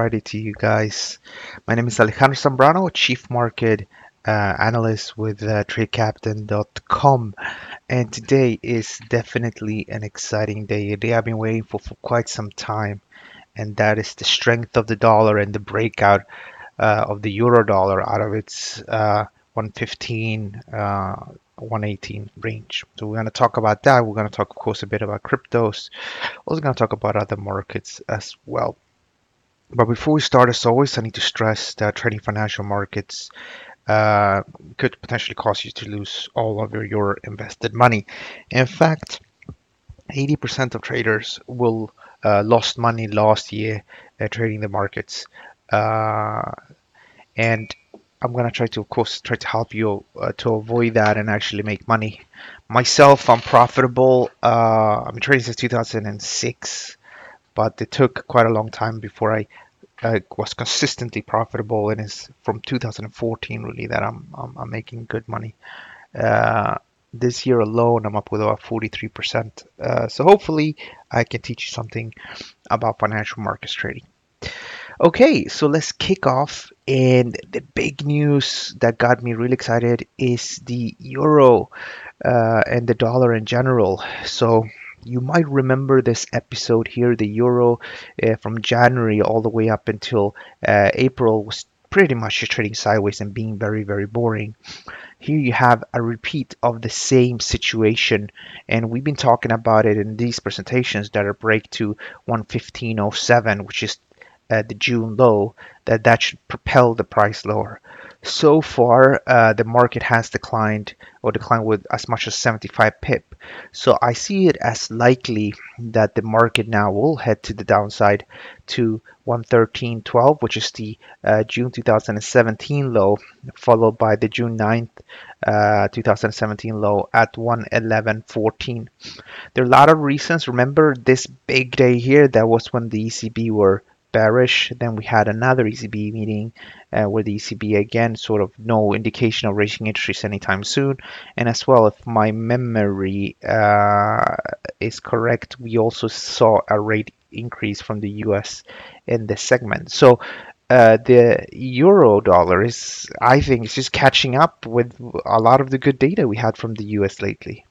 Friday to you guys. My name is Alejandro Zambrano, Chief Market Analyst with TradeCaptain.com, and today is definitely an exciting day. A day I've been waiting for quite some time, and that is the strength of the dollar and the breakout of the euro dollar out of its 115, 118 range. So we're going to talk about that. We're going to talk, of course, a bit about cryptos. Also going to talk about other markets as well. But before we start, as always, I need to stress that trading financial markets could potentially cause you to lose all of your invested money. In fact, 80% of traders will lost money last year trading the markets. And I'm gonna try to, of course, try to help you to avoid that and actually make money. Myself, I'm profitable. I've been trading since 2006, but it took quite a long time before I was consistently profitable, and it's from 2014 really that I'm making good money. This year alone, I'm up with about 43%. So hopefully, I can teach you something about financial markets trading. Okay, so let's kick off. And the big news that got me really excited is the euro and the dollar in general. So you might remember this episode here, the euro from January all the way up until April was pretty much just trading sideways and being very, very boring. Here you have a repeat of the same situation, and we've been talking about it in these presentations that are break to 115.07, which is the June low, that should propel the price lower. So far, the market has declined with as much as 75 pip. So I see it as likely that the market now will head to the downside to 113.12, which is the June 2017 low, followed by the June 9th, 2017 low at 111.14. There are a lot of reasons. Remember this big day here, that was when the ECB were bearish. Then we had another ECB meeting where the ECB again sort of no indication of raising interest rates anytime soon. And as well, if my memory is correct, we also saw a rate increase from the US in this segment. So the euro dollar is, I think, is just catching up with a lot of the good data we had from the US lately.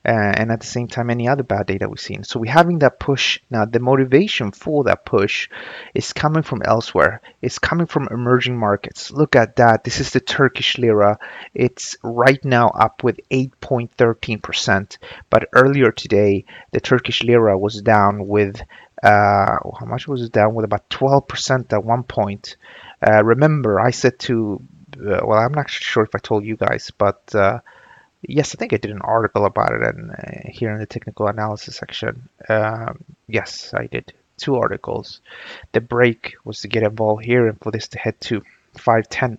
And at the same time, any other bad data we've seen. So we're having that push. Now, the motivation for that push is coming from elsewhere. It's coming from emerging markets. Look at that. This is the Turkish Lira. It's right now up with 8.13%. But earlier today, the Turkish Lira was down with, how much was it down? With about 12% at one point. Remember, I said to, well, I'm not sure if I told you guys, but yes, I think I did an article about it and here in the technical analysis section. Yes, I did 2 articles. The break was to get involved here and for this to head to 510.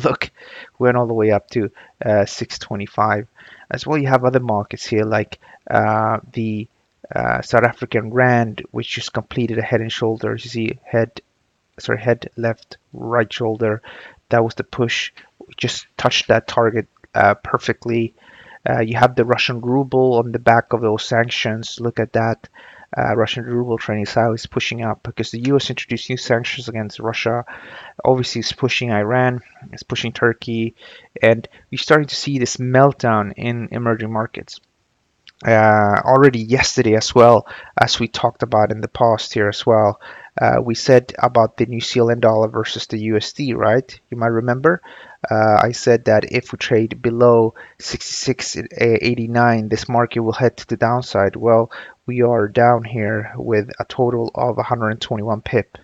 Look, we went all the way up to 625. As well, you have other markets here like the South African Rand, which just completed a head and shoulders. You see head, left, right shoulder. That was the push. We just touched that target perfectly. You have the Russian ruble on the back of those sanctions. Look at that. Russian ruble trading sideways pushing up because the US introduced new sanctions against Russia. Obviously, it's pushing Iran, it's pushing Turkey, and we're starting to see this meltdown in emerging markets. Already yesterday as well, as we talked about in the past here as well, we said about the New Zealand dollar versus the USD, right? You might remember. I said that if we trade below 66.89, this market will head to the downside. Well, we are down here with a total of 121 pip.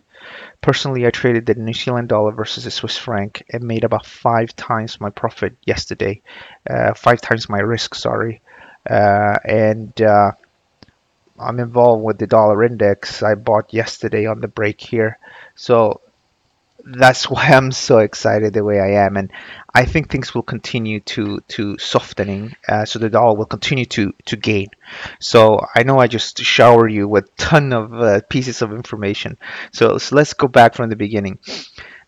Personally, I traded the New Zealand dollar versus the Swiss franc and made about 5 times my profit yesterday, 5 times my risk, sorry. And I'm involved with the dollar index. I bought yesterday on the break here. So that's why I'm so excited the way I am, and I think things will continue to softening, so the dollar will continue to gain. So I know I just shower you with ton of pieces of information. So let's go back from the beginning.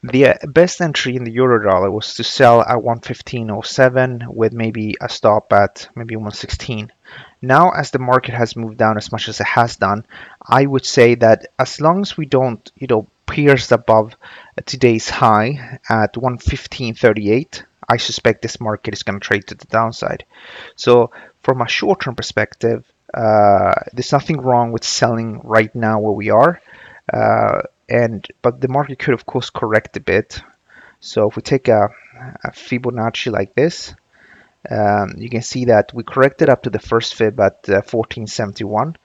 The best entry in the euro dollar was to sell at 115.07 with maybe a stop at maybe 116. Now, as the market has moved down as much as it has done, I would say that as long as we don't, pierce above today's high at 115.38, I suspect this market is going to trade to the downside. So, from a short-term perspective, there's nothing wrong with selling right now where we are, but the market could, of course, correct a bit. So, if we take a Fibonacci like this, you can see that we corrected up to the first fib at 1471.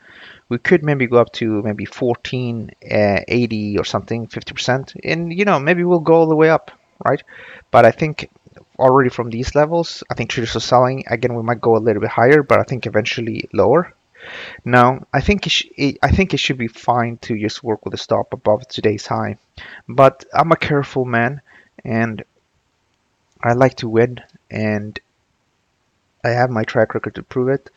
We could maybe go up to maybe 1480 or something, 50%, and maybe we'll go all the way up, right? But I think already from these levels, I think traders are selling. Again, we might go a little bit higher, but I think eventually lower. Now, I think it should be fine to just work with a stop above today's high, but I'm a careful man, and I like to win, and I have my track record to prove it.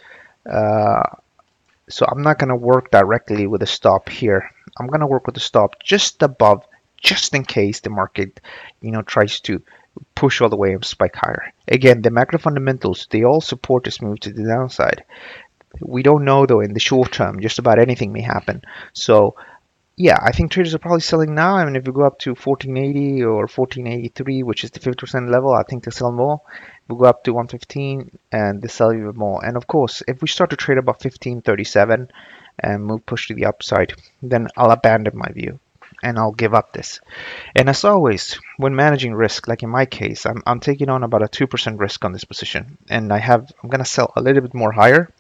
So I'm not going to work directly with a stop here. I'm going to work with a stop just above, just in case the market, tries to push all the way and spike higher. Again, the macro fundamentals, they all support this move to the downside. We don't know, though, in the short term, just about anything may happen. So yeah, I think traders are probably selling now. I mean, if we go up to 1480 or 1483, which is the 50% level, I think they sell more. If we go up to 115, and they sell even more. And of course, if we start to trade above 1537 and move push to the upside, then I'll abandon my view and I'll give up this. And as always, when managing risk, like in my case, I'm taking on about a 2% risk on this position, and I'm gonna sell a little bit more higher,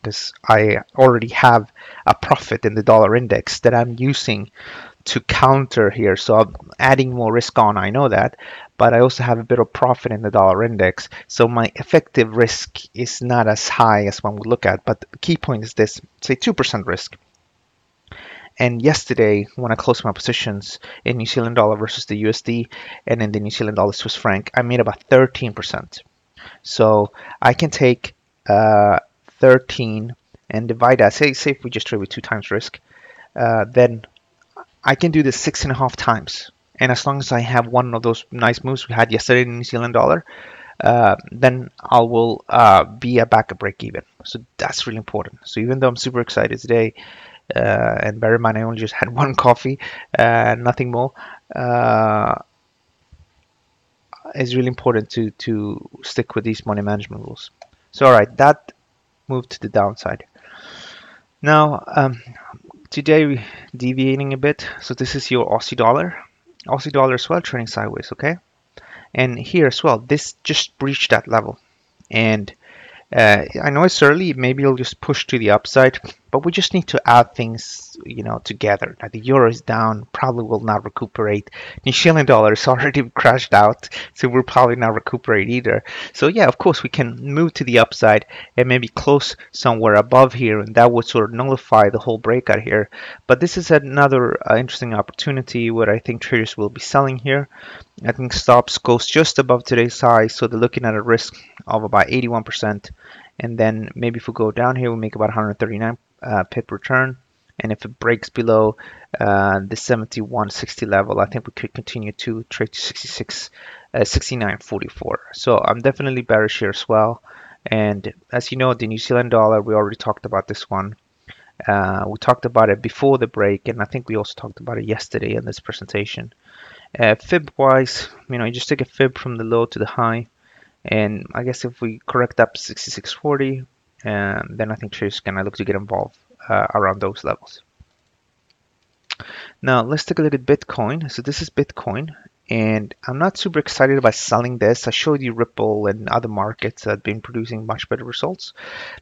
because I already have a profit in the dollar index that I'm using to counter here. So I'm adding more risk on, I know that, but I also have a bit of profit in the dollar index. So my effective risk is not as high as one would look at. But the key point is this, say 2% risk. And yesterday, when I closed my positions in New Zealand dollar versus the USD and in the New Zealand dollar Swiss franc, I made about 13%. So I can take 13 and divide that. Say if we just trade with 2 times risk, then I can do this 6.5 times. And as long as I have one of those nice moves we had yesterday in New Zealand dollar, then I will be back at break even. So that's really important. So even though I'm super excited today, and bear in mind I only just had one coffee, nothing more, it's really important to stick with these money management rules. So all right, that moved to the downside. Now, today we're deviating a bit. So this is your Aussie dollar. Aussie dollar as well, trading sideways, okay? And here as well, this just breached that level. And I know it's early, maybe it'll just push to the upside, but we just need to add things, together. Now the euro is down, probably will not recuperate. New Zealand dollar is already crashed out, so we'll probably not recuperate either. So yeah, of course we can move to the upside and maybe close somewhere above here, and that would sort of nullify the whole breakout here. But this is another interesting opportunity where I think traders will be selling here. I think stops goes just above today's high, so they're looking at a risk of about 81%. And then maybe if we go down here, we'll make about 139 pip return. And if it breaks below the 71.60 level, I think we could continue to trade to 69.44. So I'm definitely bearish here as well. And as you know, the New Zealand dollar, we already talked about this one. We talked about it before the break, and I think we also talked about it yesterday in this presentation. Fib wise, you just take a fib from the low to the high. And I guess if we correct up 66.40, then I think traders can look to get involved around those levels. Now let's take a look at Bitcoin. So this is Bitcoin, and I'm not super excited about selling this. I showed you Ripple and other markets that have been producing much better results.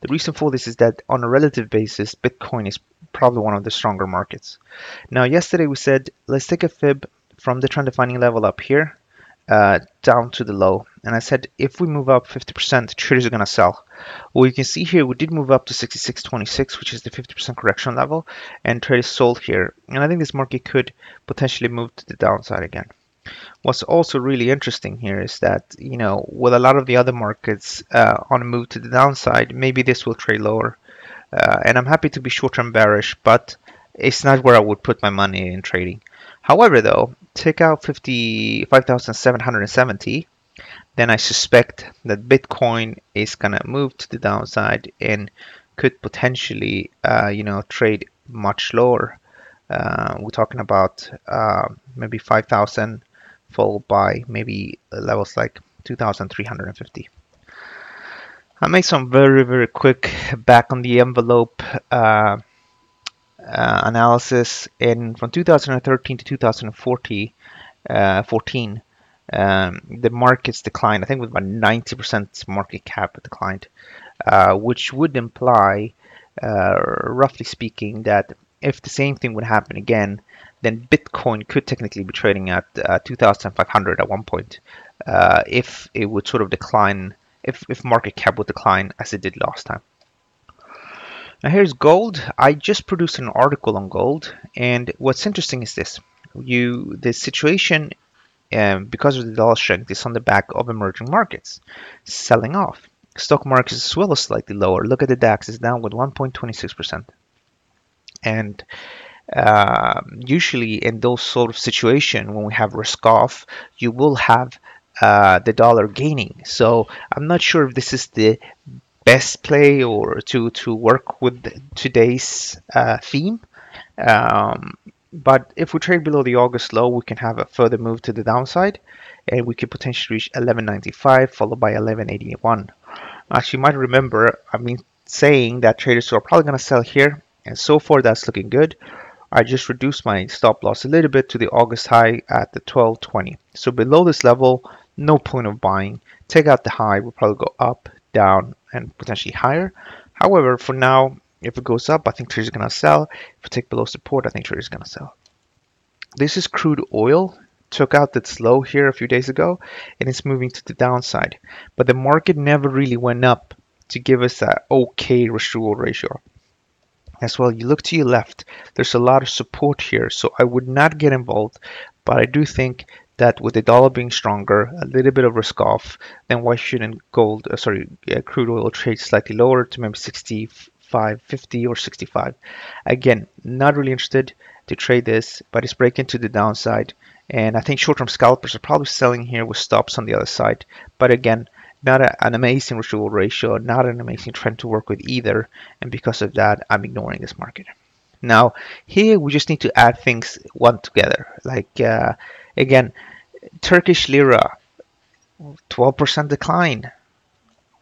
The reason for this is that on a relative basis, Bitcoin is probably one of the stronger markets. Now yesterday we said let's take a fib from the trend defining level up here down to the low, and I said if we move up 50%, traders are going to sell. Well, you can see here we did move up to 66.26, which is the 50% correction level, and traders sold here, and I think this market could potentially move to the downside again. What's also really interesting here is that, with a lot of the other markets on a move to the downside, maybe this will trade lower, and I'm happy to be short-term bearish, but it's not where I would put my money in trading. However, though, take out 55,770. then I suspect that Bitcoin is gonna move to the downside and could potentially, trade much lower. We're talking about maybe 5,000, followed by maybe levels like 2,350. I made some very, very quick back on the envelope analysis in from 2013 to 2014. The markets declined. I think it was about 90% market cap declined, which would imply, roughly speaking, that if the same thing would happen again, then Bitcoin could technically be trading at 2,500 at one point, if it would sort of decline, if market cap would decline as it did last time. Now here's gold. I just produced an article on gold, and what's interesting is this: the situation, because of the dollar strength, is on the back of emerging markets selling off. Stock markets as well as slightly lower. Look at the DAX; it's down with 1.26%. And usually in those sort of situation, when we have risk off, you will have the dollar gaining. So I'm not sure if this is the best play or to work with today's theme. But if we trade below the August low, we can have a further move to the downside, and we could potentially reach 1195 followed by 1181. As you might remember, I've been saying that traders are probably going to sell here, and so far that's looking good. I just reduced my stop loss a little bit to the August high at the 1220. So below this level, no point of buying. Take out the high, we'll probably go up, down, and potentially higher. However, for now, if it goes up, I think traders are going to sell. If we take below support, I think traders are going to sell. This is crude oil. Took out its low here a few days ago, and it's moving to the downside. But the market never really went up to give us that okay risk-reward ratio. As well, you look to your left, there's a lot of support here, so I would not get involved, but I do think that with the dollar being stronger, a little bit of risk off, then why shouldn't crude oil trade slightly lower to maybe 65.50 or 65? Again, not really interested to trade this, but it's breaking to the downside, and I think short-term scalpers are probably selling here with stops on the other side. But again, not an amazing risk-reward ratio, not an amazing trend to work with either, and because of that, I'm ignoring this market. Now, here we just need to add things one together. Like, again, Turkish Lira, 12% decline,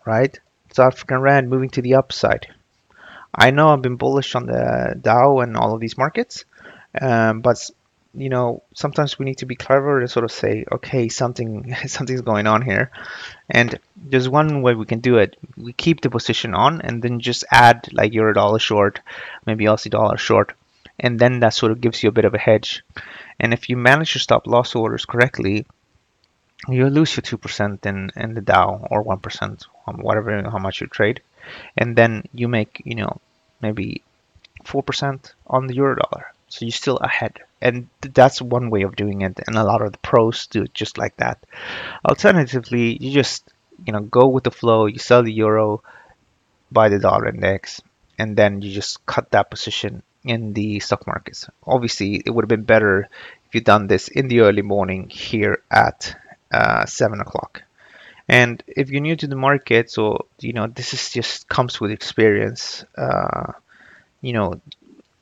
right? South African Rand moving to the upside. I know I've been bullish on the Dow and all of these markets, but sometimes we need to be clever and sort of say, okay, something's going on here. And there's one way we can do it. We keep the position on and then just add like euro dollar short, maybe Aussie dollar short, and then that sort of gives you a bit of a hedge. And if you manage your stop loss orders correctly, you lose your 2% in the Dow or 1% on whatever how much you trade, and then you make maybe 4% on the euro dollar. So you're still ahead. And that's one way of doing it, and a lot of the pros do it just like that. Alternatively, you just go with the flow. You sell the euro, buy the dollar index, and then you just cut that position in the stock markets. Obviously, it would have been better if you'd done this in the early morning here at 7 o'clock. And if you're new to the market, so this is just comes with experience.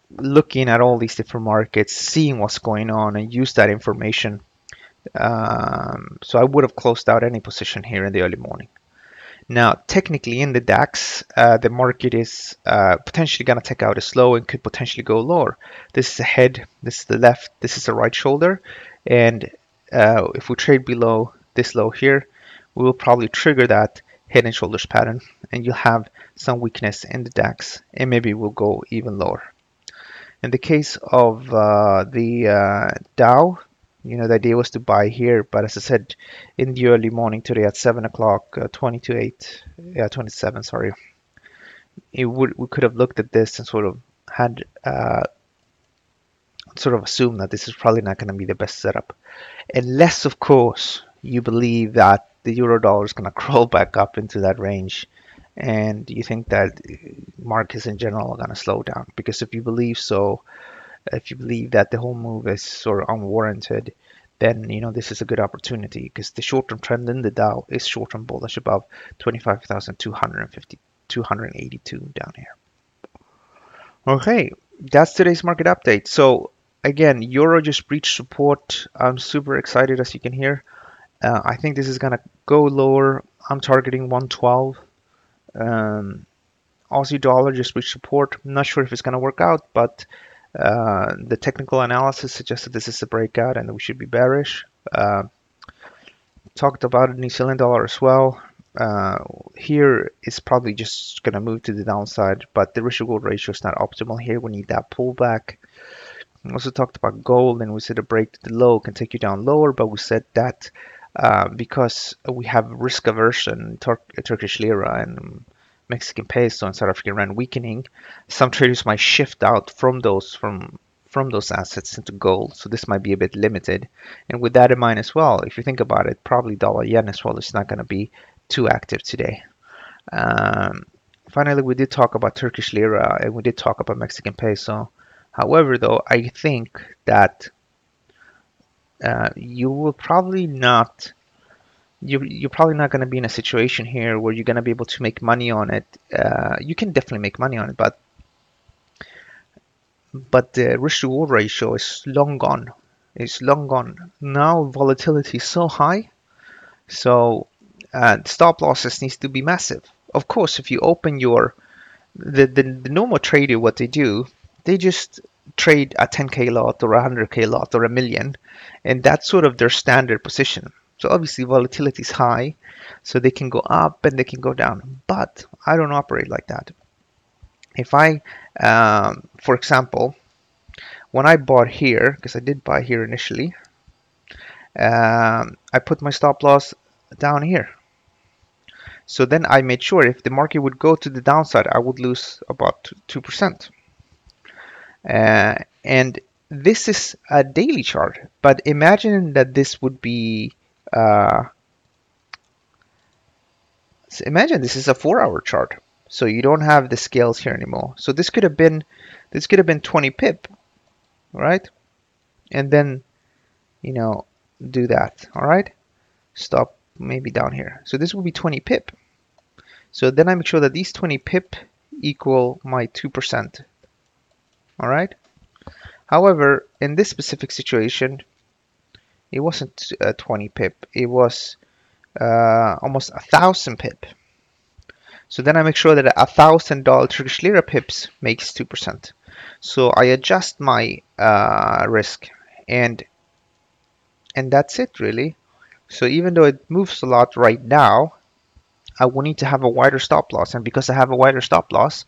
Looking at all these different markets, seeing what's going on, and use that information. So I would have closed out any position here in the early morning. Now, technically in the DAX, the market is potentially going to take out a slow and could potentially go lower. This is the head, this is the left, this is the right shoulder. And if we trade below this low here, we will probably trigger that head and shoulders pattern, and you'll have some weakness in the DAX, and maybe we'll go even lower. In the case of the Dow, the idea was to buy here, but as I said, in the early morning today at 7 o'clock, 27, sorry, we could have looked at this and sort of had assumed that this is probably not going to be the best setup, unless, of course, you believe that the euro dollar is going to crawl back up into that range, and you think that markets in general are going to slow down. Because if you believe so, if you believe that the whole move is sort of unwarranted, then this is a good opportunity because the short-term trend in the Dow is short-term bullish above 25,250, 282 down here. Okay, that's today's market update. So again, euro just breached support. I'm super excited, as you can hear. I think this is gonna go lower. I'm targeting 112. Aussie dollar just reached support. I'm not sure if it's gonna work out, but the technical analysis suggests that this is a breakout and that we should be bearish. Talked about New Zealand dollar as well. Here it's probably just going to move to the downside, but the risk reward ratio is not optimal here. We need that pullback. We also talked about gold, and we said a break to the low can take you down lower, but we said that because we have risk aversion, Turkish Lira and Mexican peso and South African rand weakening, some traders might shift out from those assets into gold. So this might be a bit limited. And with that in mind as well, if you think about it, probably dollar yen as well is not going to be too active today. Finally, we did talk about Turkish Lira and we did talk about Mexican peso. However, though, I think that you will probably not you're probably not going to be in a situation here where you're going to be able to make money on it. You can definitely make money on it, but the risk reward ratio is long gone. It's long gone. Now volatility is so high, so stop losses needs to be massive. Of course, if you open the normal trader, what they do, they just trade a 10k lot or a 100k lot or a million, and that's sort of their standard position. So obviously volatility is high, so they can go up and they can go down. But I don't operate like that. If I, for example, when I bought here, because I did buy here initially, I put my stop loss down here. So then I made sure if the market would go to the downside, I would lose about 2%. And this is a daily chart, but imagine that this would be imagine this is a 4-hour chart, so you don't have the scales here anymore. So this could have been 20 pip, right? And then do that. All right, stop maybe down here. So this will be 20 pip. So then I make sure that these 20 pip equal my 2%. All right. However, in this specific situation, it wasn't 20 pip. It was almost 1,000 pip. So then I make sure that $1,000 Turkish Lira pips makes 2%. So I adjust my risk, and that's it really. So even though it moves a lot right now, I will need to have a wider stop loss, and because I have a wider stop loss,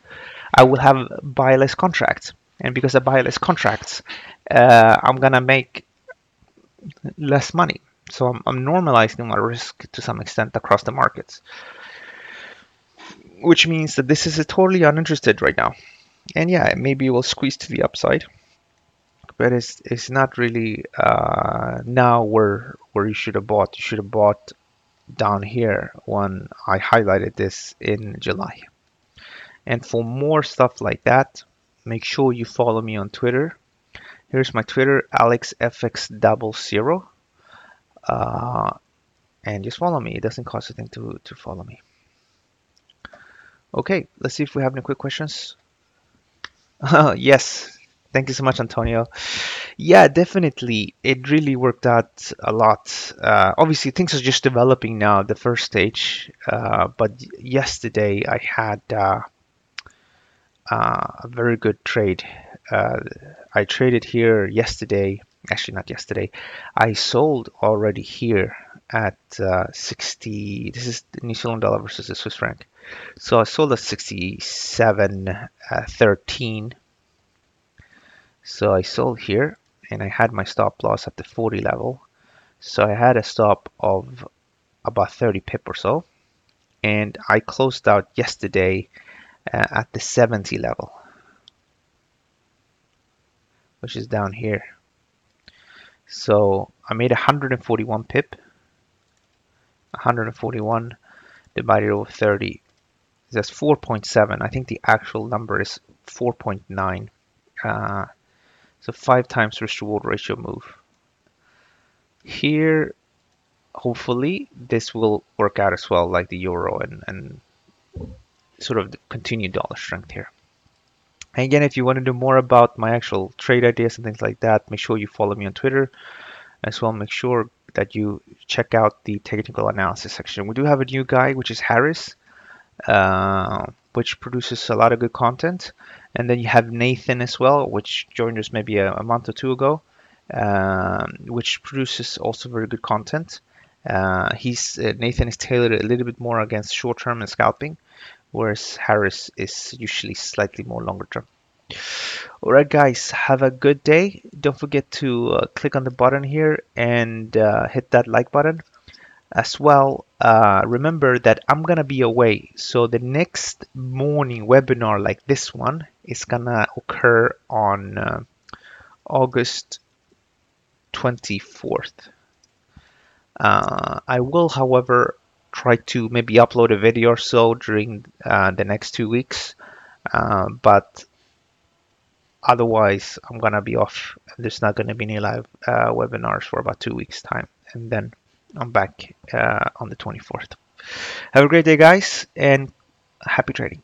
I will have buy less contracts, and because I buy less contracts, I'm gonna make less money. So I'm normalizing my risk to some extent across the markets, which means that this is totally uninterested right now. And yeah, maybe it will squeeze to the upside, but it's not really now where you should have bought. You should have bought down here when I highlighted this in July. And for more stuff like that, make sure you follow me on Twitter. Here's my Twitter, AlexFX00. And just follow me. It doesn't cost a thing to follow me. Okay, let's see if we have any quick questions. Yes, thank you so much, Antonio. Yeah, definitely. It really worked out a lot. Obviously, things are just developing now, the first stage. But yesterday I had a very good trade. I traded here yesterday. Actually, not yesterday. I sold already here at 60. This is the New Zealand dollar versus the Swiss franc. So I sold at 67.13. So I sold here, and I had my stop loss at the 40 level. So I had a stop of about 30 pip or so, and I closed out yesterday at the 70 level, which is down here. So I made 141 pip. 141 divided over 30. That's 4.7. I think the actual number is 4.9. So 5 times risk reward ratio move. Here, hopefully, this will work out as well, like the euro and sort of the continued dollar strength here. And again, if you want to know more about my actual trade ideas and things like that, make sure you follow me on Twitter as well. Make sure that you check out the technical analysis section. We do have a new guy, which is Harris, which produces a lot of good content. And then you have Nathan as well, which joined us maybe a month or two ago, which produces also very good content. Nathan is tailored a little bit more against short term and scalping, whereas Harris is usually slightly more longer term. All right, guys, have a good day. Don't forget to click on the button here and hit that like button. As well, remember that I'm gonna be away, so the next morning webinar like this one is gonna occur on August 24th. I will, however, try to maybe upload a video or so during the next 2 weeks, but otherwise I'm gonna be off. There's not gonna be any live webinars for about 2 weeks time, and then I'm back on the 24th. Have a great day, guys, and happy trading.